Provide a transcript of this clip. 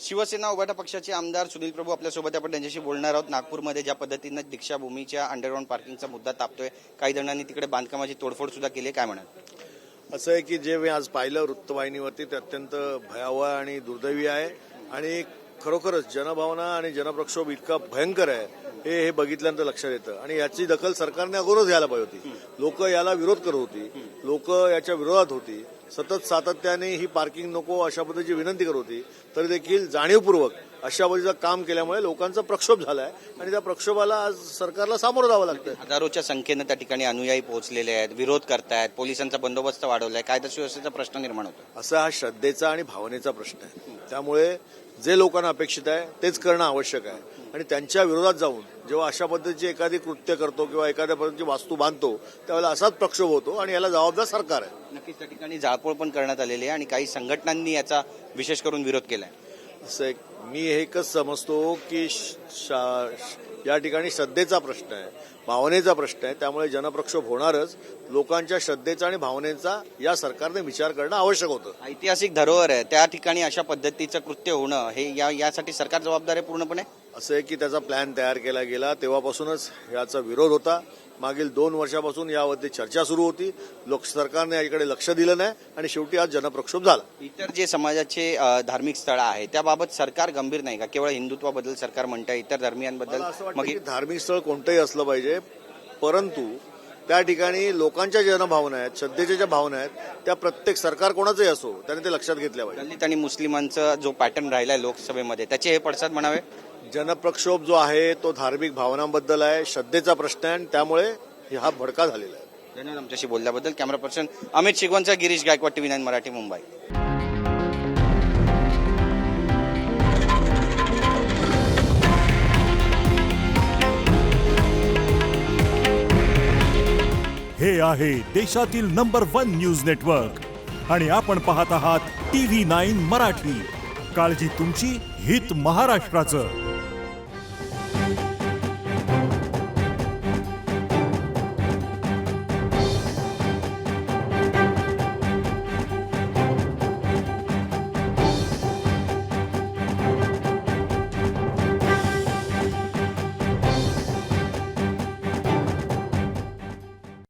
शिवसेना उभाटा पक्षाचे आमदार सुनील प्रभू आपल्यासोबत, आपण त्यांच्याशी बोलणार आहोत। नागपूरमध्ये ज्या पद्धतीने दीक्षाभूमीच्या अंडरग्राऊंड पार्किंगचा मुद्दा तापतोय, काही जणांनी तिकडे बांधकामाची तोडफोड सुद्धा केली, काय म्हणाल? असं आहे की जे मी आज पाहिलं वृत्तवाहिनीवरती ते अत्यंत भयावह आणि दुर्दैवी आहे आणि खरोखरच जनभावना आणि जनप्रक्षोभ इतका भयंकर आहे हे बघितल्यानंतर लक्षात येतं आणि याची दखल सरकारने अगोदरच घ्यायला पाहिजे होती। लोक याला विरोध करत होती, लोक याच्या विरोधात होती, सतत सातत्याने ही पार्किंग नको अशा पद्धतीची विनंती करत होती, तरी देखील जाणीवपूर्वक अशा पद्धतीचं काम केल्यामुळे लोकांचा प्रक्षोभ झालाय आणि त्या प्रक्षोभाला आज सरकारला सामोरं जावं लागतं। हजारोच्या संख्येनं त्या ठिकाणी अनुयायी पोहोचलेले आहेत, विरोध करतायत, पोलिसांचा बंदोबस्त वाढवलाय, कायदा सुव्यवस्थेचा प्रश्न निर्माण होतो। असा हा श्रद्धेचा आणि भावनेचा प्रश्न आहे। त्यामुळे जे लोकांना अपेक्षित आहे तेच करणं आवश्यक आहे आणि त्यांच्या विरोधात जाऊन जेव्हा अशा पद्धतीची एखादी कृत्य करतो किंवा एखाद्या पद्धतीची वास्तू बांधतो त्यावेळेला असाच प्रक्षोभ होतो आणि याला जबाबदार सरकार आहे। नक्कीच त्या ठिकाणी जाळपोळ पण करण्यात आलेली आहे आणि काही संघटनांनी याचा विशेष करून विरोध केलाय। असं मी हे एकच समजतो की या ठिकाणी श्रद्धेचा प्रश्न आहे, भावनेचा प्रश्न आहे, त्यामुळे जनप्रक्षोभ होणारच। लोकांच्या श्रद्धेचा आणि भावनेचा या सरकारने विचार करणं आवश्यक होतं। ऐतिहासिक धरोहर आहे, त्या ठिकाणी अशा पद्धतीचं कृत्य होणं हे यासाठी सरकार जबाबदार आहे पूर्णपणे। असं आहे की त्याचा प्लॅन तयार केला गेला, तेव्हापासूनच याचा विरोध होता। मागील 2 वर्षापासून यावरती चर्चा सुरू होती, सरकारने याकडे लक्ष दिलं नाही आणि शेवटी आज जनप्रक्षोभ झाला। इतर जे समाजाचे धार्मिक स्थळ आहे त्याबाबत सरकार गंभीर नाही का? केवळ हिंदुत्वाबद्दल सरकार म्हणतं, इतर धर्मियांबद्दल मग धार्मिक स्थळ कोणतंही असलं पाहिजे, परंतु त्या ठिकाणी लोकांच्या ज्या भावना आहेत, श्रद्धेच्या ज्या भावना आहेत, त्या प्रत्येक सरकार कोणाचंही असो त्याने ते लक्षात घेतल्या पाहिजे। दलित आणि मुस्लिमांचा जो पॅटर्न राहिलाय लोकसभेमध्ये त्याचे हे पडसाद म्हणावे। जनप्रक्षोभ जो आहे तो धार्मिक भावनांबद्दल आहे, श्रद्धेचा प्रश्न आहे आणि त्यामुळे हा भडका झालेला आहे। धन्यवाद आमच्याशी बोलल्याबद्दल। कॅमेरा पर्सन अमित शिगवणचा, गिरीश गायकवाड, TV9 मराठी, मुंबई। हे आहे देशातील नंबर 1 न्यूज नेटवर्क आणि आपण पाहत आहात TV9 मराठी। काळजी तुमची, हित महाराष्ट्राचं।